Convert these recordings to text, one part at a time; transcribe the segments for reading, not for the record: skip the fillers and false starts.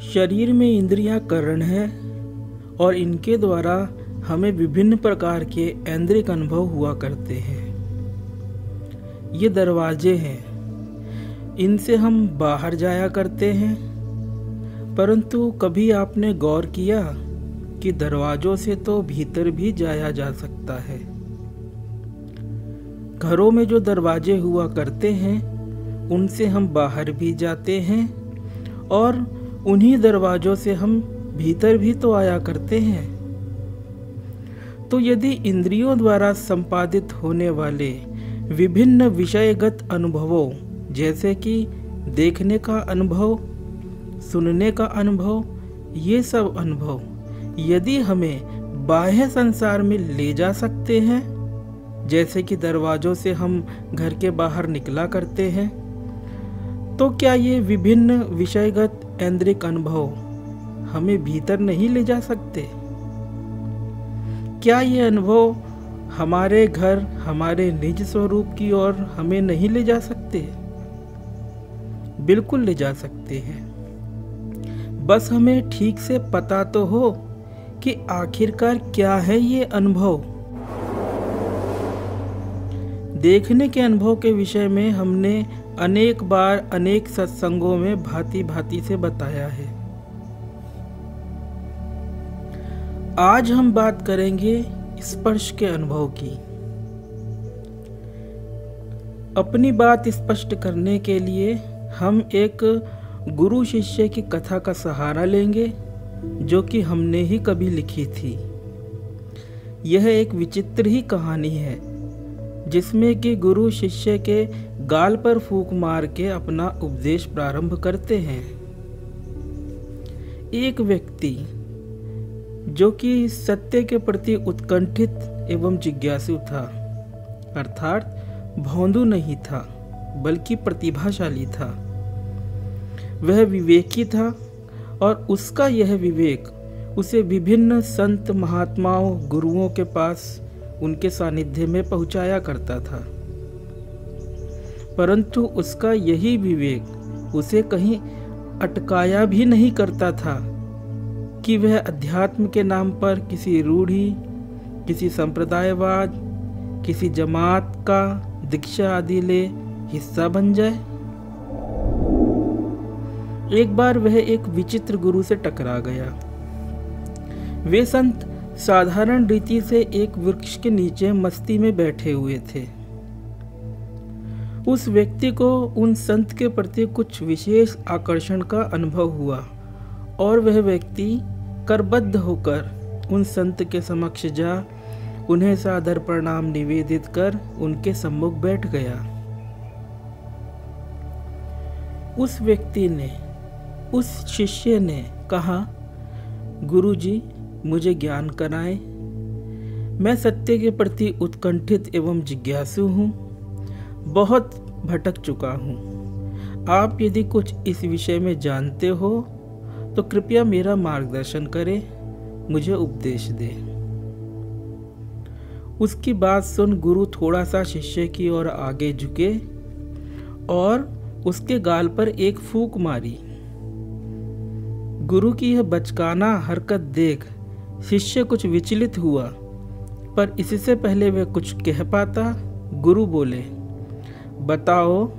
शरीर में इंद्रियां कारण है और इनके द्वारा हमें विभिन्न प्रकार के ऐन्द्रिक अनुभव हुआ करते हैं। ये दरवाजे हैं, इनसे हम बाहर जाया करते हैं। परंतु कभी आपने गौर किया कि दरवाजों से तो भीतर भी जाया जा सकता है। घरों में जो दरवाजे हुआ करते हैं उनसे हम बाहर भी जाते हैं और उन्हीं दरवाजों से हम भीतर भी तो आया करते हैं। तो यदि इंद्रियों द्वारा संपादित होने वाले विभिन्न विषयगत अनुभवों जैसे कि देखने का अनुभव, सुनने का अनुभव, ये सब अनुभव यदि हमें बाह्य संसार में ले जा सकते हैं, जैसे कि दरवाजों से हम घर के बाहर निकला करते हैं, तो क्या ये विभिन्न विषयगत ऐन्द्रिक अनुभव हमें भीतर नहीं ले जा सकते? क्या ये अनुभव हमारे घर, हमारे निज स्वरूप की ओर हमें नहीं ले जा सकते? बिल्कुल ले जा सकते हैं। बस हमें ठीक से पता तो हो कि आखिरकार क्या है ये अनुभव। देखने के अनुभव के विषय में हमने अनेक बार अनेक सत्संगों में भांति भांति से बताया है। आज हम बात करेंगे स्पर्श के अनुभव की। अपनी बात स्पष्ट करने के लिए हम एक गुरु शिष्य की कथा का सहारा लेंगे, जो कि हमने ही कभी लिखी थी। यह एक विचित्र ही कहानी है, जिसमें कि गुरु शिष्य के गाल पर फूंक मार के अपना उपदेश प्रारंभ करते हैं। एक व्यक्ति जो कि सत्य के प्रति उत्कंठित एवं जिज्ञासु था, अर्थात भोंदू नहीं था बल्कि प्रतिभाशाली था। वह विवेकी था और उसका यह विवेक उसे विभिन्न संत महात्माओं, गुरुओं के पास उनके सानिध्य में पहुंचाया करता था। परंतु उसका यही विवेक उसे कहीं अटकाया भी नहीं करता था कि वह अध्यात्म के नाम पर किसी रूढ़ी, किसी संप्रदायवाद, किसी जमात का दीक्षा आदि ले हिस्सा बन जाए। एक बार वह एक विचित्र गुरु से टकरा गया। वे संत साधारण रीति से एक वृक्ष के नीचे मस्ती में बैठे हुए थे। उस व्यक्ति को उन संत के प्रति कुछ विशेष आकर्षण का अनुभव हुआ और वह व्यक्ति करबद्ध होकर उन संत के समक्ष जा उन्हें सादर प्रणाम निवेदित कर उनके सम्मुख बैठ गया। उस व्यक्ति ने, उस शिष्य ने कहा, गुरुजी, मुझे ज्ञान कराएं। मैं सत्य के प्रति उत्कंठित एवं जिज्ञासु हूँ, बहुत भटक चुका हूँ। आप यदि कुछ इस विषय में जानते हो तो कृपया मेरा मार्गदर्शन करें, मुझे उपदेश दें। उसकी बात सुन गुरु थोड़ा सा शिष्य की ओर आगे झुके और उसके गाल पर एक फूंक मारी। गुरु की यह बचकाना हरकत देख शिष्य कुछ विचलित हुआ, पर इससे पहले वह कुछ कह पाता, गुरु बोले, बताओ,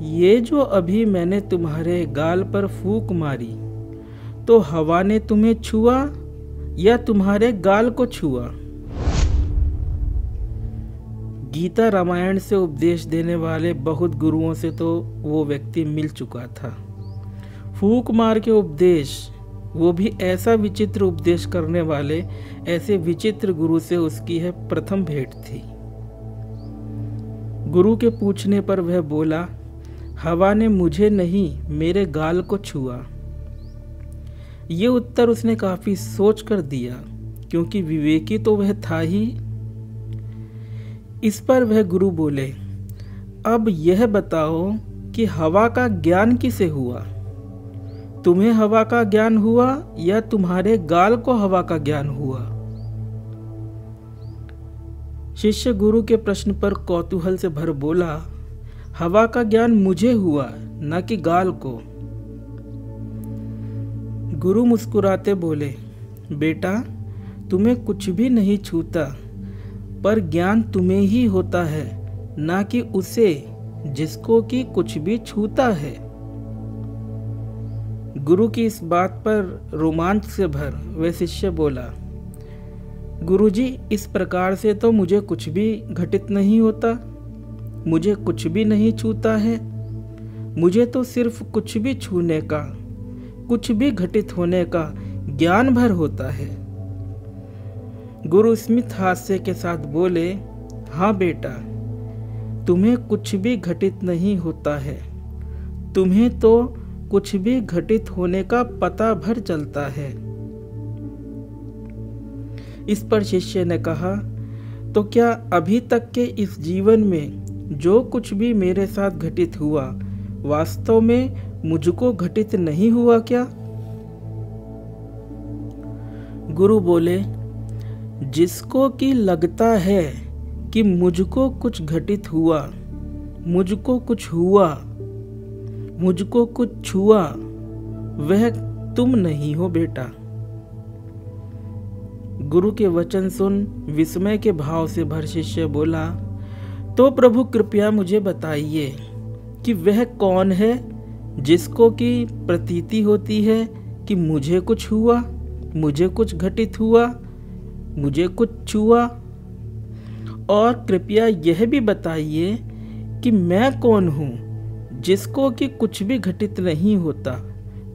ये जो अभी मैंने तुम्हारे गाल पर फूंक मारी, तो हवा ने तुम्हें छुआ या तुम्हारे गाल को छुआ? गीता रामायण से उपदेश देने वाले बहुत गुरुओं से तो वो व्यक्ति मिल चुका था। फूंक मार के उपदेश, वो भी ऐसा विचित्र उपदेश करने वाले ऐसे विचित्र गुरु से उसकी यह प्रथम भेंट थी। गुरु के पूछने पर वह बोला, हवा ने मुझे नहीं, मेरे गाल को छुआ। ये उत्तर उसने काफी सोच कर दिया, क्योंकि विवेकी तो वह था ही। इस पर वह गुरु बोले, अब यह बताओ कि हवा का ज्ञान किसे हुआ? तुम्हें हवा का ज्ञान हुआ या तुम्हारे गाल को हवा का ज्ञान हुआ? शिष्य गुरु के प्रश्न पर कौतूहल से भर बोला, हवा का ज्ञान मुझे हुआ, न कि गाल को। गुरु मुस्कुराते बोले, बेटा तुम्हें कुछ भी नहीं छूता, पर ज्ञान तुम्हें ही होता है, ना कि उसे जिसको कि कुछ भी छूता है। गुरु की इस बात पर रोमांच से भर वह शिष्य बोला, गुरुजी, इस प्रकार से तो मुझे कुछ भी घटित नहीं होता, मुझे कुछ भी नहीं छूता है, मुझे तो सिर्फ कुछ भी छूने का, कुछ भी घटित होने का ज्ञान भर होता है। गुरु स्मित हास्य के साथ बोले, हाँ बेटा, तुम्हें कुछ भी घटित नहीं होता है, तुम्हें तो कुछ भी घटित होने का पता भर चलता है। इस पर शिष्य ने कहा, तो क्या अभी तक के इस जीवन में जो कुछ भी मेरे साथ घटित हुआ, वास्तव में मुझको घटित नहीं हुआ क्या? गुरु बोले, जिसको कि लगता है कि मुझको कुछ घटित हुआ, मुझको कुछ हुआ, मुझको कुछ छुआ, वह तुम नहीं हो बेटा। गुरु के वचन सुन विस्मय के भाव से भर शिष्य बोला, तो प्रभु कृपया मुझे बताइए कि वह कौन है जिसको कि प्रतीति होती है कि मुझे कुछ हुआ, मुझे कुछ घटित हुआ, मुझे कुछ छुआ, और कृपया यह भी बताइए कि मैं कौन हूँ जिसको कि कुछ भी घटित नहीं होता,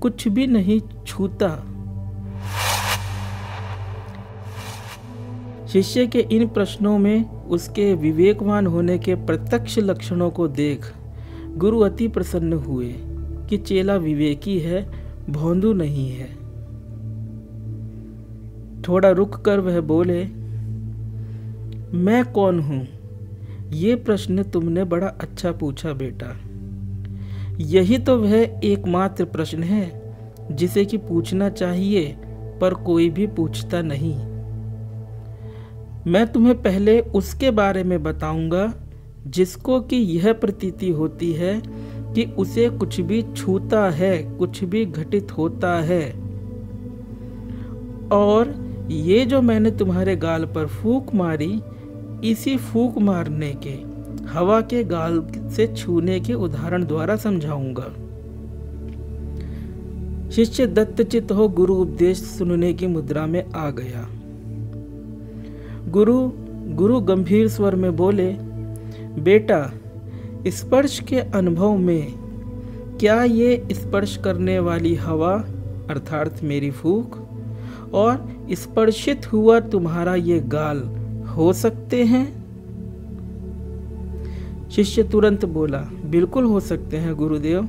कुछ भी नहीं छूता। शिष्य के इन प्रश्नों में उसके विवेकवान होने के प्रत्यक्ष लक्षणों को देख गुरु अति प्रसन्न हुए कि चेला विवेकी है, भोंदू नहीं है। थोड़ा रुक कर वह बोले, मैं कौन हूँ? ये प्रश्न तुमने बड़ा अच्छा पूछा बेटा। यही तो वह एकमात्र प्रश्न है जिसे कि पूछना चाहिए, पर कोई भी पूछता नहीं। मैं तुम्हें पहले उसके बारे में बताऊंगा जिसको कि यह प्रतीति होती है कि उसे कुछ भी छूता है, कुछ भी घटित होता है। और ये जो मैंने तुम्हारे गाल पर फूंक मारी, इसी फूंक मारने के हवा के गाल से छूने के उदाहरण द्वारा समझाऊंगा। शिष्य दत्तचित्त हो गुरु उपदेश सुनने की मुद्रा में आ गया। गुरु गंभीर स्वर में बोले, बेटा, स्पर्श के अनुभव में क्या ये स्पर्श करने वाली हवा अर्थात मेरी फूंक और स्पर्शित हुआ तुम्हारा ये गाल हो सकते हैं? शिष्य तुरंत बोला, बिल्कुल हो सकते हैं गुरुदेव।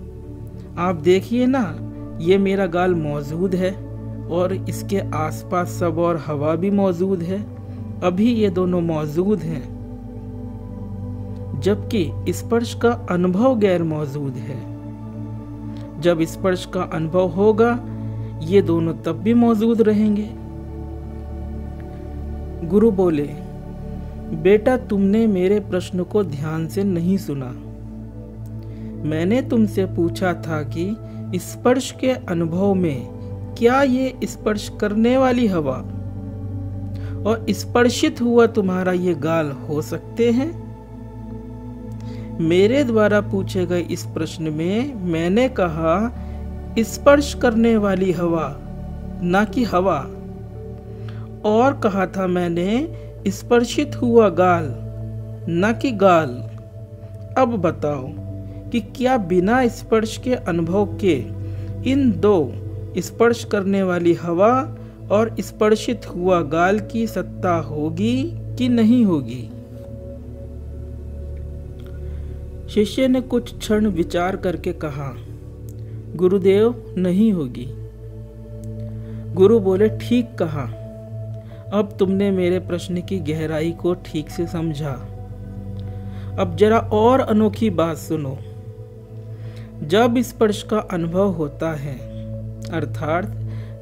आप देखिए ना, ये मेरा गाल मौजूद है और इसके आसपास सब और हवा भी मौजूद है। अभी ये दोनों मौजूद हैं, जबकि स्पर्श का अनुभव गैर मौजूद है। जब स्पर्श का अनुभव होगा, ये दोनों तब भी मौजूद रहेंगे। गुरु बोले, बेटा, तुमने मेरे प्रश्न को ध्यान से नहीं सुना। मैंने तुमसे पूछा था कि स्पर्श के अनुभव में क्या ये स्पर्श करने वाली हवा और स्पर्शित हुआ तुम्हारा ये गाल हो सकते हैं? मेरे द्वारा पूछे गए इस प्रश्न में मैंने कहा स्पर्श करने वाली हवा, ना कि हवा, और कहा था मैंने स्पर्शित हुआ गाल, ना कि गाल। अब बताओ कि क्या बिना स्पर्श के अनुभव के इन दो स्पर्श करने वाली हवा और स्पर्शित हुआ गाल की सत्ता होगी कि नहीं होगी? शिष्य ने कुछ क्षण विचार करके कहा, गुरुदेव, नहीं होगी। गुरु बोले, ठीक कहा। अब तुमने मेरे प्रश्न की गहराई को ठीक से समझा। अब जरा और अनोखी बात सुनो। जब स्पर्श का अनुभव होता है, अर्थात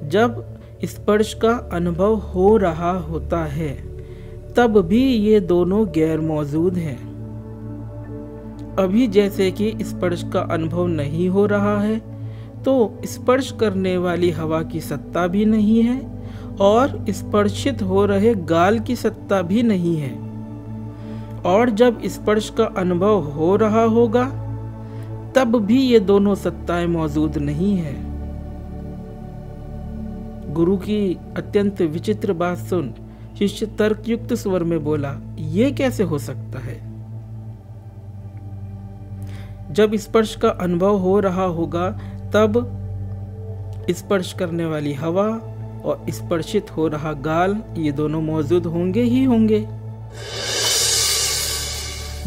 जब स्पर्श का अनुभव हो रहा होता है, तब भी ये दोनों गैर मौजूद हैं। अभी जैसे कि स्पर्श का अनुभव नहीं हो रहा है, तो स्पर्श करने वाली हवा की सत्ता भी नहीं है और स्पर्शित हो रहे गाल की सत्ता भी नहीं है। और जब स्पर्श का अनुभव हो रहा होगा तब भी ये दोनों सत्ताएं मौजूद नहीं है। गुरु की अत्यंत विचित्र बात सुन शिष्य तर्कयुक्त स्वर में बोला, ये कैसे हो सकता है? जब स्पर्श का अनुभव हो रहा होगा तब स्पर्श करने वाली हवा और स्पर्शित हो रहा गाल, ये दोनों मौजूद होंगे ही होंगे।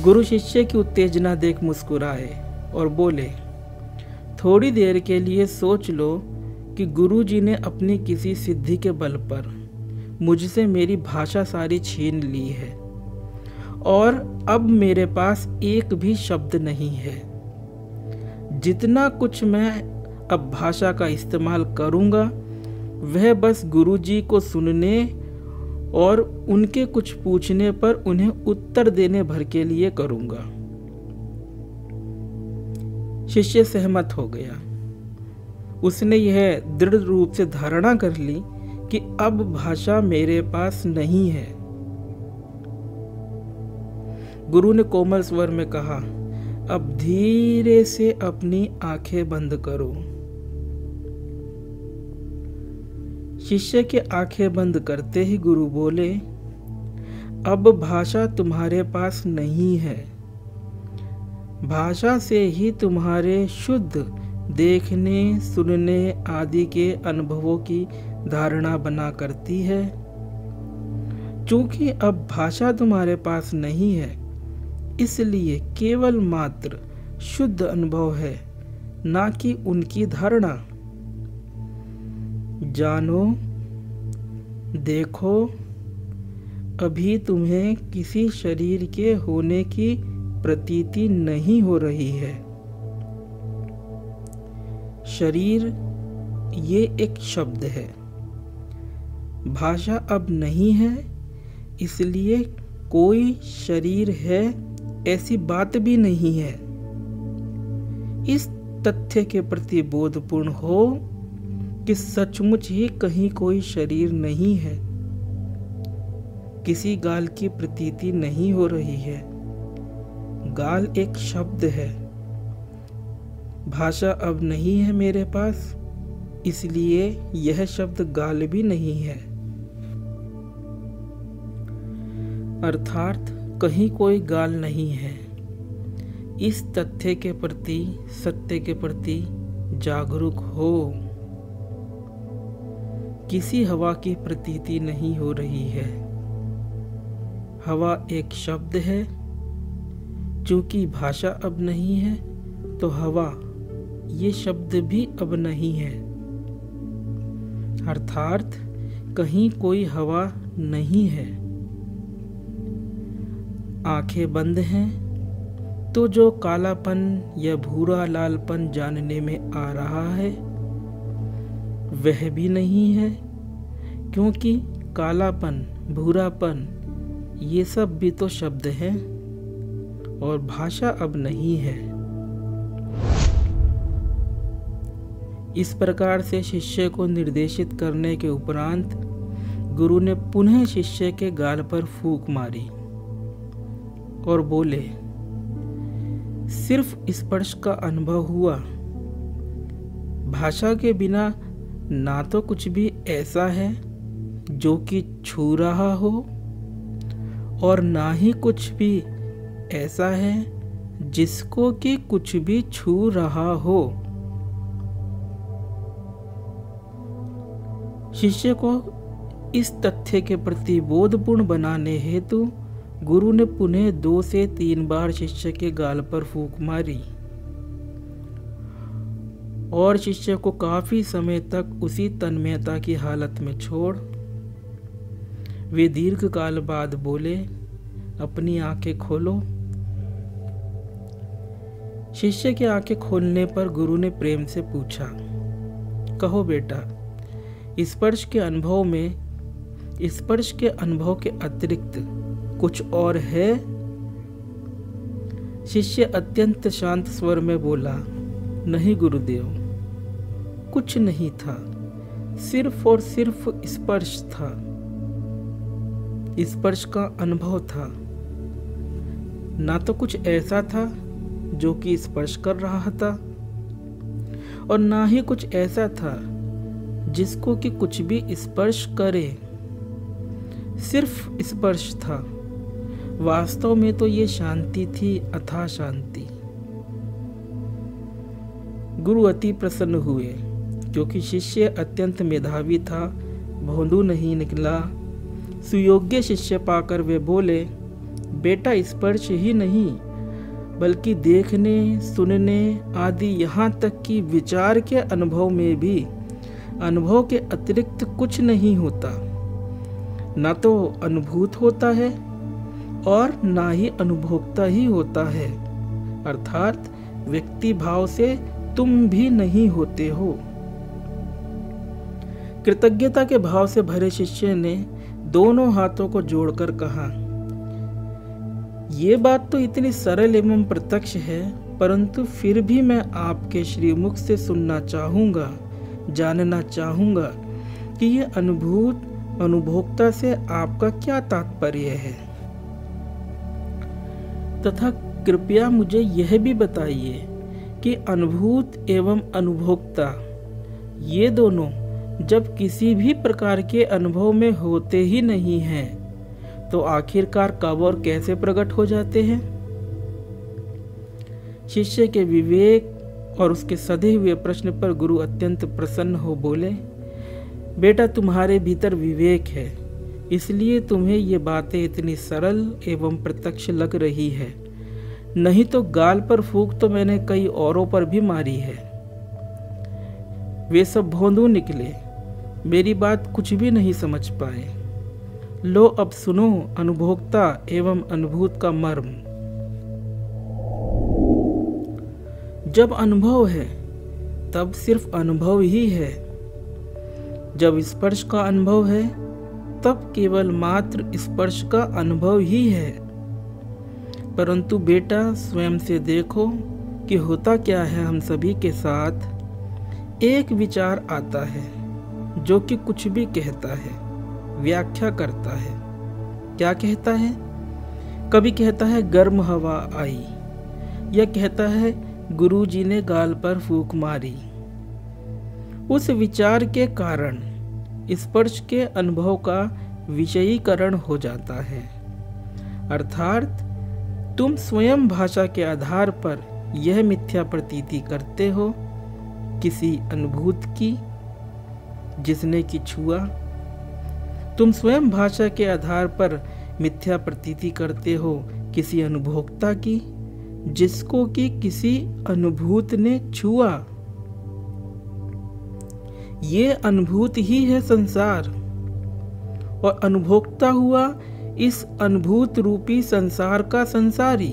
गुरु शिष्य की उत्तेजना देख मुस्कुराए और बोले, थोड़ी देर के लिए सोच लो कि गुरु जी ने अपनी किसी सिद्धि के बल पर मुझसे मेरी भाषा सारी छीन ली है और अब मेरे पास एक भी शब्द नहीं है। जितना कुछ मैं अब भाषा का इस्तेमाल करूंगा वह बस गुरु जी को सुनने और उनके कुछ पूछने पर उन्हें उत्तर देने भर के लिए करूंगा। शिष्य सहमत हो गया। उसने यह दृढ़ रूप से धारणा कर ली कि अब भाषा मेरे पास नहीं है। गुरु ने कोमल स्वर में कहा, अब धीरे से अपनी आंखें बंद करो। शिष्य के आंखें बंद करते ही गुरु बोले, अब भाषा तुम्हारे पास नहीं है। भाषा से ही तुम्हारे शुद्ध देखने सुनने आदि के अनुभवों की धारणा बना करती है। चूंकि अब भाषा तुम्हारे पास नहीं है इसलिए केवल मात्र शुद्ध अनुभव है, ना कि उनकी धारणा। जानो, देखो, अभी तुम्हें किसी शरीर के होने की प्रतीति नहीं हो रही है। शरीर ये एक शब्द है। भाषा अब नहीं है इसलिए कोई शरीर है ऐसी बात भी नहीं है। इस तथ्य के प्रति बोधपूर्ण हो कि सचमुच ही कहीं कोई शरीर नहीं है। किसी गाल की प्रतीति नहीं हो रही है। गाल एक शब्द है। भाषा अब नहीं है मेरे पास इसलिए यह शब्द गाल भी नहीं है। अर्थात कहीं कोई गाल नहीं है। इस तथ्य के प्रति, सत्य के प्रति जागरूक हो। किसी हवा की प्रतीति नहीं हो रही है। हवा एक शब्द है। चूंकि भाषा अब नहीं है तो हवा ये शब्द भी अब नहीं है। अर्थात कहीं कोई हवा नहीं है। आंखें बंद हैं तो जो कालापन या भूरा लालपन जानने में आ रहा है वह भी नहीं है, क्योंकि कालापन, भूरापन ये सब भी तो शब्द हैं और भाषा अब नहीं है। इस प्रकार से शिष्य को निर्देशित करने के उपरांत गुरु ने पुनः शिष्य के गाल पर फूंक मारी और बोले, सिर्फ स्पर्श का अनुभव हुआ। भाषा के बिना ना तो कुछ भी ऐसा है जो कि छू रहा हो और ना ही कुछ भी ऐसा है जिसको कि कुछ भी छू रहा हो। शिष्य को इस तथ्य के प्रति बोधपूर्ण बनाने हेतु गुरु ने पुनः 2 से 3 बार शिष्य के गाल पर फूंक मारी और शिष्य को काफी समय तक उसी तन्मयता की हालत में छोड़ वे दीर्घ काल बाद बोले, अपनी आंखें खोलो। शिष्य की आंखें खोलने पर गुरु ने प्रेम से पूछा, कहो बेटा, स्पर्श के अनुभव के अतिरिक्त कुछ और है? शिष्य अत्यंत शांत स्वर में बोला, नहीं गुरुदेव, कुछ नहीं था, सिर्फ और सिर्फ स्पर्श था। स्पर्श का अनुभव था, ना तो कुछ ऐसा था जो कि स्पर्श कर रहा था और ना ही कुछ ऐसा था जिसको कि कुछ भी स्पर्श करे। सिर्फ स्पर्श था। वास्तव में तो ये शांति थी, अथाह शांति। गुरु अति प्रसन्न हुए क्योंकि शिष्य अत्यंत मेधावी था, भोंदू नहीं निकला। सुयोग्य शिष्य पाकर वे बोले, बेटा स्पर्श ही नहीं बल्कि देखने, सुनने आदि यहाँ तक कि विचार के अनुभव में भी अनुभव के अतिरिक्त कुछ नहीं होता। ना तो अनुभूत होता है और ना ही अनुभोक्ता ही होता है, अर्थात व्यक्ति भाव से तुम भी नहीं होते हो। कृतज्ञता के भाव से भरे शिष्य ने दोनों हाथों को जोड़कर कहा, ये बात तो इतनी सरल एवं प्रत्यक्ष है, परंतु फिर भी मैं आपके श्रीमुख से सुनना चाहूंगा, जानना चाहूंगा कि ये अनुभूत अनुभोक्ता से आपका क्या तात्पर्य है, तथा कृपया मुझे यह भी बताइए कि अनुभूत एवं अनुभोक्ता ये दोनों जब किसी भी प्रकार के अनुभव में होते ही नहीं हैं तो आखिरकार कब और कैसे प्रकट हो जाते हैं। शिष्य के विवेक और उसके सधे हुए प्रश्न पर गुरु अत्यंत प्रसन्न हो बोले, बेटा तुम्हारे भीतर विवेक है, इसलिए तुम्हें ये बातें इतनी सरल एवं प्रत्यक्ष लग रही है, नहीं तो गाल पर फूंक तो मैंने कई औरों पर भी मारी है। वे सब भोंदू निकले, मेरी बात कुछ भी नहीं समझ पाए। लो अब सुनो अनुभोक्ता एवं अनुभूत का मर्म। जब अनुभव है तब सिर्फ अनुभव ही है। जब स्पर्श का अनुभव है तब केवल मात्र स्पर्श का अनुभव ही है। परंतु बेटा स्वयं से देखो कि होता क्या है। हम सभी के साथ एक विचार आता है जो कि कुछ भी कहता है, व्याख्या करता है। क्या कहता है? कभी कहता है गर्म हवा आई, या कहता है गुरुजी ने गाल पर फूंक मारी। उस विचार के कारण स्पर्श के अनुभव का विषयीकरण हो जाता है, अर्थात तुम स्वयं भाषा के आधार पर यह मिथ्या प्रतीति करते हो किसी अनुभूत की जिसने कि छुआ। तुम स्वयं भाषा के आधार पर मिथ्या प्रतीति करते हो किसी अनुभोक्ता की जिसको कि किसी अनुभूत ने छुआ। ये अनुभूत ही है संसार और अनुभोक्ता हुआ इस अनुभूत रूपी संसार का संसारी।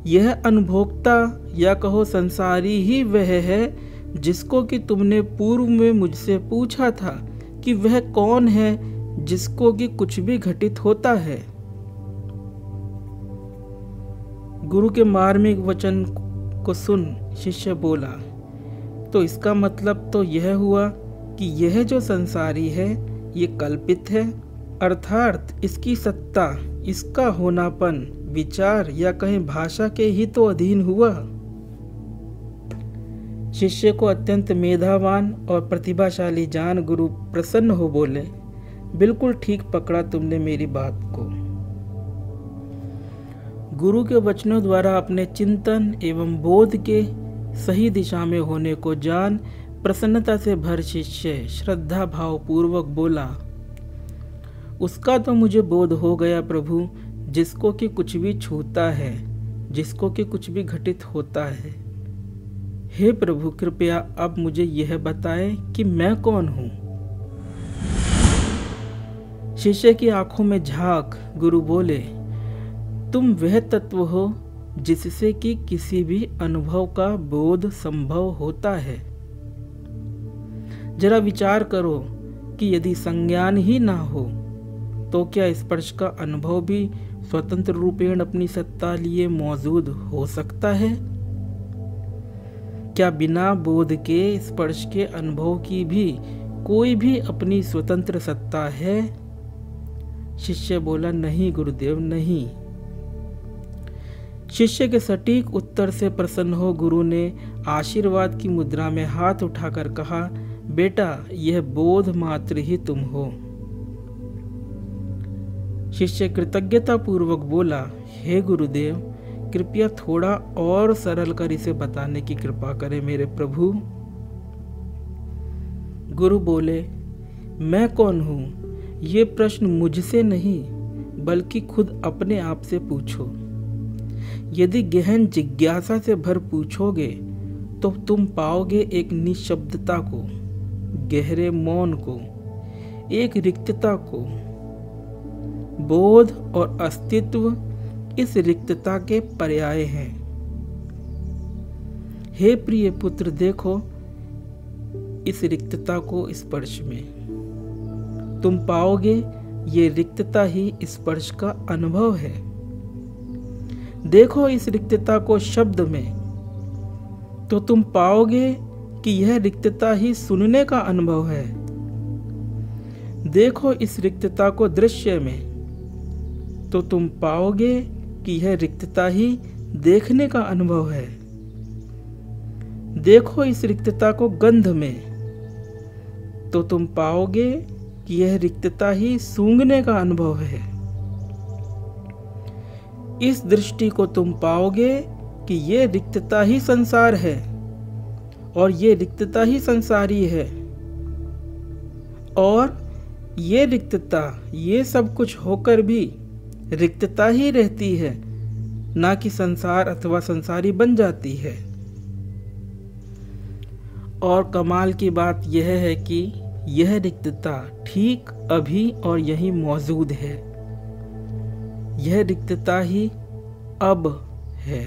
यह अनुभोक्ता या कहो संसारी ही वह है जिसको कि तुमने पूर्व में मुझसे पूछा था कि वह कौन है जिसको कि कुछ भी घटित होता है। गुरु के मार्मिक वचन को सुन शिष्य बोला, तो इसका मतलब तो यह हुआ कि यह जो संसारी है ये कल्पित है, अर्थात इसकी सत्ता, इसका होनापन विचार या कहीं भाषा के ही तो अधीन हुआ। शिष्य को अत्यंत मेधावान और प्रतिभाशाली जान गुरु प्रसन्न हो बोले, बिल्कुल ठीक पकड़ा तुमने मेरी बात को। गुरु के वचनों द्वारा अपने चिंतन एवं बोध के सही दिशा में होने को जान प्रसन्नता से भर शिष्य श्रद्धा भाव पूर्वक बोला, उसका तो मुझे बोध हो गया प्रभु, जिसको कि कुछ भी छूता है, जिसको कि कुछ भी घटित होता है। हे प्रभु कृपया अब मुझे यह बताएं कि मैं कौन हूं। शिष्य की आंखों में झांक गुरु बोले, तुम वह तत्व हो जिससे कि किसी भी अनुभव का बोध संभव होता है। जरा विचार करो कि यदि संज्ञान ही ना हो तो क्या स्पर्श का अनुभव भी स्वतंत्र रूपेण अपनी सत्ता लिए मौजूद हो सकता है? क्या बिना बोध के स्पर्श के अनुभव की भी कोई भी अपनी स्वतंत्र सत्ता है? शिष्य बोला, नहीं गुरुदेव, नहीं। शिष्य के सटीक उत्तर से प्रसन्न हो गुरु ने आशीर्वाद की मुद्रा में हाथ उठाकर कहा, बेटा, यह बोध मात्र ही तुम हो। शिष्य कृतज्ञता पूर्वक बोला, हे गुरुदेव, कृपया थोड़ा और सरल कर इसे बताने की कृपा करें मेरे प्रभु। गुरु बोले, मैं कौन हूँ ये प्रश्न मुझसे नहीं बल्कि खुद अपने आप से पूछो। यदि गहन जिज्ञासा से भर पूछोगे तो तुम पाओगे एक निशब्दता को, गहरे मौन को, एक रिक्तता को। बोध और अस्तित्व इस रिक्तता के पर्याय हैं। हे प्रिय पुत्र, देखो इस रिक्तता को स्पर्श में। तुम पाओगे ये रिक्तता ही स्पर्श का अनुभव है। देखो इस रिक्तता को शब्द में, तो तुम पाओगे कि यह रिक्तता ही सुनने का अनुभव है। देखो इस रिक्तता को दृश्य में, तो तुम पाओगे कि यह रिक्तता ही देखने का अनुभव है। देखो इस रिक्तता को गंध में, तो तुम पाओगे कि यह रिक्तता ही सूंघने का अनुभव है। इस दृष्टि को तुम पाओगे कि यह रिक्तता ही संसार है और ये रिक्तता ही संसारी है, और ये रिक्तता, ये सब कुछ होकर भी रिक्तता ही रहती है, ना कि संसार अथवा संसारी बन जाती है। और कमाल की बात यह है कि यह रिक्तता ठीक अभी और यहीं मौजूद है। यह रिक्तता ही अब है।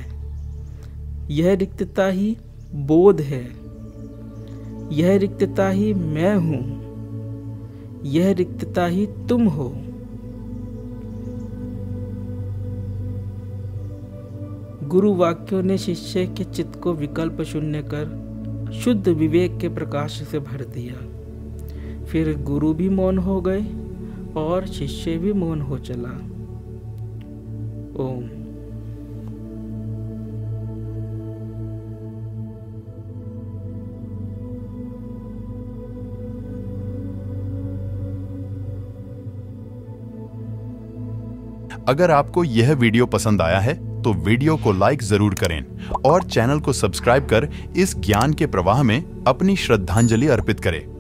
यह रिक्तता ही बोध है। यह रिक्तता ही मैं हूं। यह रिक्तता ही तुम हो। गुरु वाक्यों ने शिष्य के चित्त को विकल्प शून्य कर शुद्ध विवेक के प्रकाश से भर दिया। फिर गुरु भी मौन हो गए और शिष्य भी मौन हो चला। ओम। अगर आपको यह वीडियो पसंद आया है तो वीडियो को लाइक जरूर करें और चैनल को सब्सक्राइब कर इस ज्ञान के प्रवाह में अपनी श्रद्धांजलि अर्पित करें।